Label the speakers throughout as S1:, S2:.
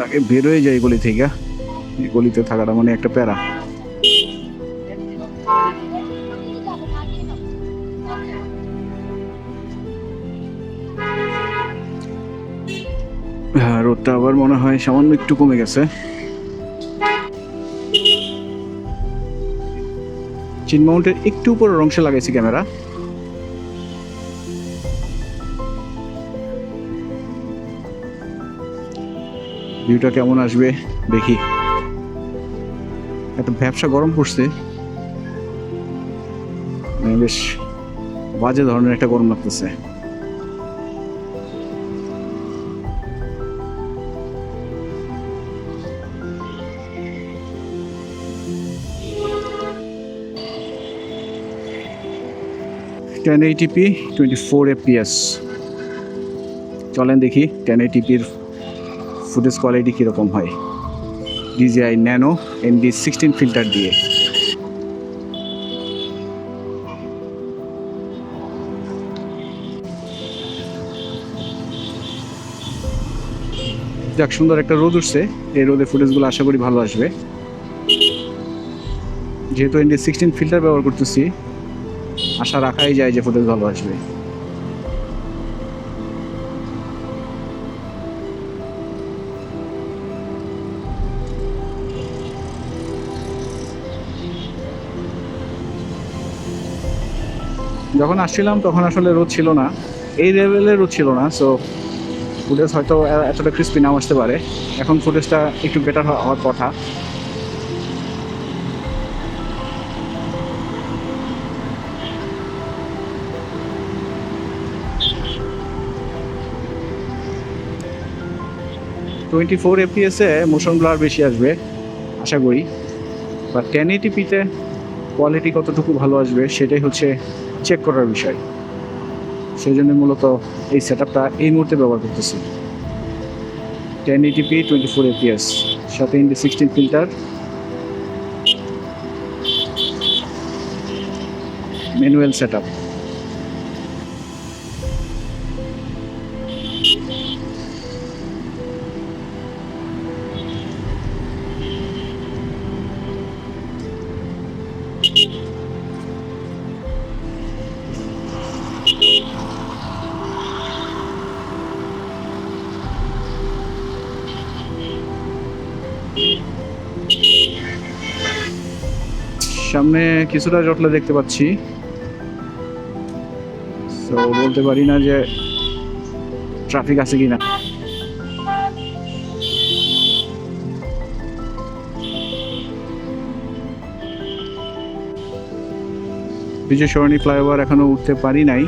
S1: আগে বের হয়ে যায় গলি থেকে, এই গলিতে থাকাটা মানে একটা প্যারা। হ্যাঁ, রোদটা আবার মনে হয় সামান্য একটু কমে গেছে। চিন মাউন্টের একটু উপরের অংশে লাগাইছি ক্যামেরা। ভিউটা কেমন আসবে দেখি। এত ব্যবসা গরম পড়ছে, বেশ বাজে ধরনের একটা গরম লাগতেছে। Ten eighty p 24 FPS। চলেন দেখি 1080pর ফুটেজ কোয়ালিটি কীরকম হয় DJI ন্যানো ND16 ফিল্টার দিয়ে। যাক, সুন্দর একটা রোদ উঠছে, এই রোদে ফুটেজগুলো আশা করি ভালো আসবে। যেহেতু ND16 ফিল্টার ব্যবহার করতেছি, আশা রাখাই যায় যে ফুটেজ ভালো আসবে। যখন আসছিলাম তখন আসলে রোদ ছিল না, এই লেভেলের রোদ ছিল না, সো ফুটেজ হয়তো এতটা ক্রিস্পি নাও আসতে পারে। এখন ফুটেজটা একটু বেটার হওয়ার কথা। টোয়েন্টি 4 FPS-এ মোশন ব্লার বেশি আসবে আশা করি, বা 1080p-তে কোয়ালিটি কতটুকু ভালো আসবে সেটাই হচ্ছে চেক করার বিষয়। সেই জন্য মূলত এই সেটআপটা এই মুহূর্তে ব্যবহার করতেছি। 1080p 24 FPS, সাথে ND16 ফিল্টার, ম্যানুয়াল সেটআপ। সামনে কিছুটা জটলা দেখতে পাচ্ছি, তো বলতে পারি না যে ট্রাফিক আছে কিনা। বিজয় সরণি ফ্লাইওভার এখনো উঠতে পারি নাই,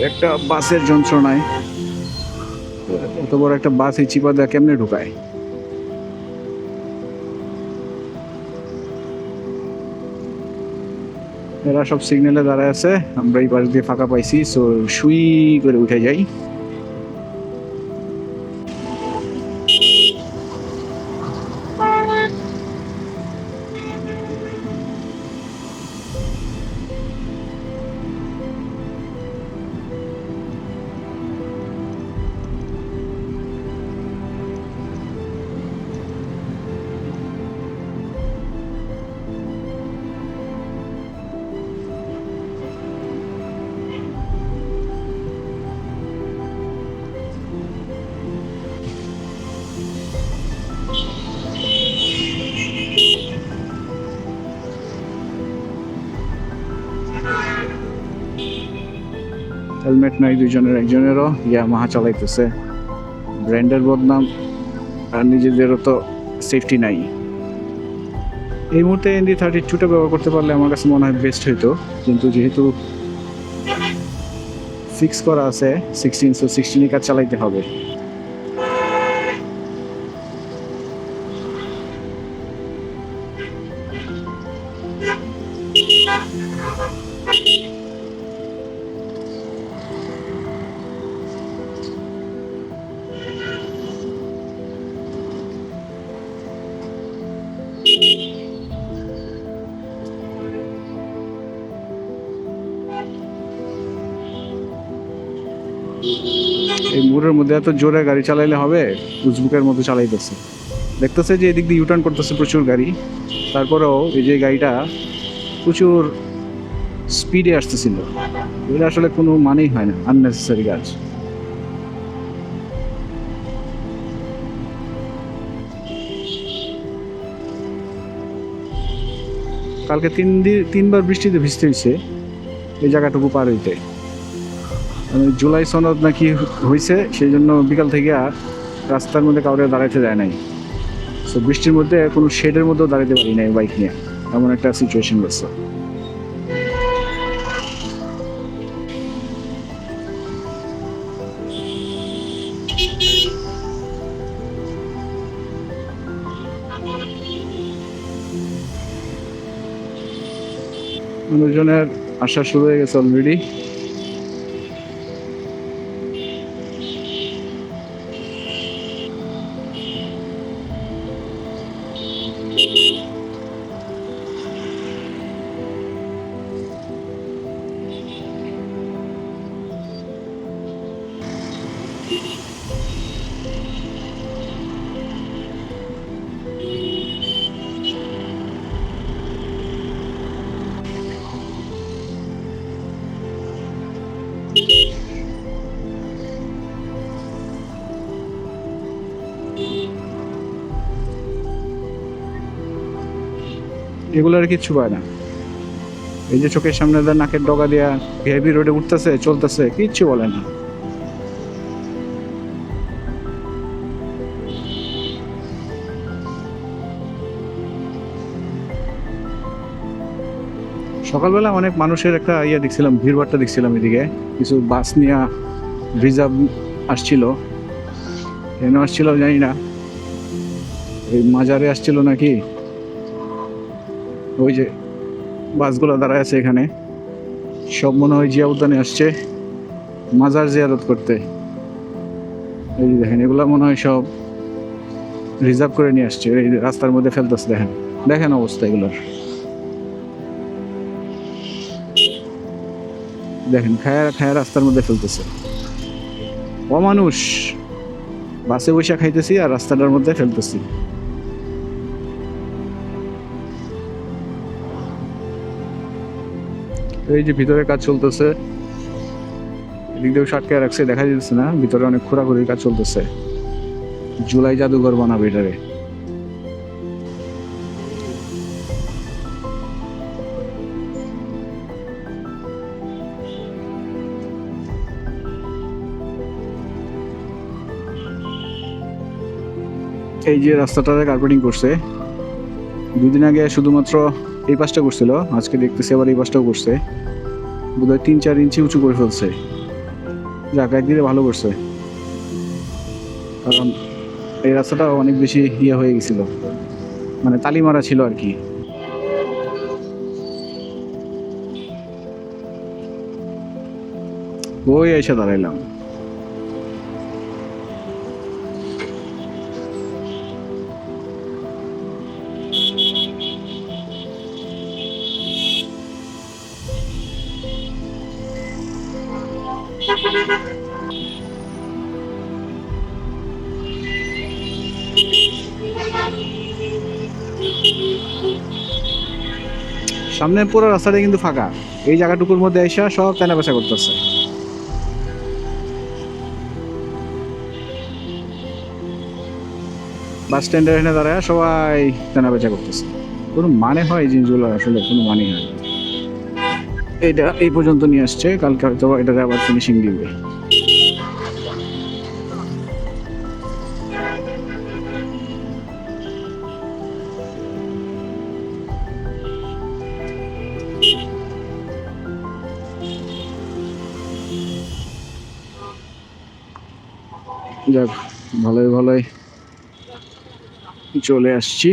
S1: একটা বাসের যন্ত্রণায়। এত বড় একটা বাস এই চিপা দেয়া কেমনে ঢুকায়। এরা সব সিগন্যালে দাঁড়ায় আছে, আমরা এই পাশ দিয়ে ফাঁকা পাইছি, সো সুই করে উঠে যাই। হেলমেট নাই দুইজনের, একজনেরও ইয়ামাহা চালাইতেছে, ব্র্যান্ডের বদনাম আর নিজেদেরও তো সেফটি নাই। এই মুহূর্তে ND32টা ব্যবহার করতে পারলে আমার কাছে মনে হয় বেস্ট হইতো, কিন্তু যেহেতু ফিক্স করা আছে 16, সো 16 কাজ চালাইতে হবে। এই মোড়ের মধ্যে এত জোরে গাড়ি চালাইলে হবে? উজবুকের মতো চালাইতেছে। দেখতেছে যে এদিক দিয়ে ইউটার্ন করতেছে প্রচুর গাড়ি, তারপরেও এই যে গাড়িটা প্রচুর স্পিডে আসতেছিল। এটা আসলে কোনো মানেই হয় না, আননেসেসারি কাজ। কালকে তিনবার বৃষ্টিতে ভিজতে হয়েছে এই জায়গাটুকু পার হইতে। জুলাই সনদ নাকি হয়েছে, সেই জন্য বিকাল থেকে আর রাস্তার মধ্যে কাউরে দাঁড়াইতে দেয় নাই। তো বৃষ্টির মধ্যে কোনো শেডের মধ্যেও দাঁড়াতে পারি নাই বাইক নিয়ে, এমন একটা সিচুয়েশন গেছে। মানুষজনের আসা শুরু হয়ে গেছে অলরেডি। এগুলো আর কিচ্ছু পায় না। এই যে চোখের সামনে নাকের ডগা দিয়া ভিআইপি রোডে উঠতেছে চলতেছে, কিচ্ছু বলে না। সকালবেলা অনেক মানুষের একটা দেখছিলাম, ভিড়ভাড়টা দেখছিলাম এদিকে। কিছু বাস নিয়ে রিজার্ভ আসছিল, কেন আসছিল জানি না, এই মাজারে আসছিল নাকি। ওই যে বাসগুলো দাঁড়ায় আছে এখানে, সব মনে হয় জিয়া উদ্যানে আসছে মাজার জিয়ারত করতে। এই যে দেখেন, এগুলো মনে হয় সব রিজার্ভ করে নিয়ে আসছে, এই রাস্তার মধ্যে ফেলতেছে। দেখেন দেখেন অবস্থা এগুলোর, দেখেন খায়া খায়া রাস্তার মধ্যে ফেলতেছে। অমানুষ, বাসে বসে খাইতেছি আর রাস্তাটার মধ্যে ফেলতেছি। এই যে ভিতরে কাজ চলতেছে, এদিক দিয়েও আটকে রাখছে, দেখা যাচ্ছে না, ভিতরে অনেক খোরাখুরির কাজ চলতেছে। জুলাই জাদুঘর বানাবে এটারে। এই যে রাস্তাটারে কার্পেটিং করছে, দুদিন আগে শুধুমাত্র এই পাশটা করছিল, আজকে দেখতেছি আবার এই পাশটাও করছে। বোধহয় 3-4 ইঞ্চি উঁচু করে ফেলছে। যাক, একদিকে ভালো করছে, কারণ এই রাস্তাটা অনেক বেশি হয়ে গেছিল, মানে তালি মারা ছিল আর কি। ওই এসে দাঁড়াইলাম। সামনের পুরো রাস্তাটা কিন্তু ফাঁকা, এই জায়গাটুকুর মধ্যে এসে সব কেনা বেচা করতেছে। বাস স্ট্যান্ডের এখানে দাঁড়ায় সবাই কেনা বেচা করতেছে। কোনো মানে হয় এই জিনিসগুলো? আসলে কোনো মানে হয়। এটা এই পর্যন্ত নিয়ে আসছে, কালকে হয়তো এটাকে আবার ফিনিশিং দিবে। যাক, ভালোই ভালোই চলে আসছি।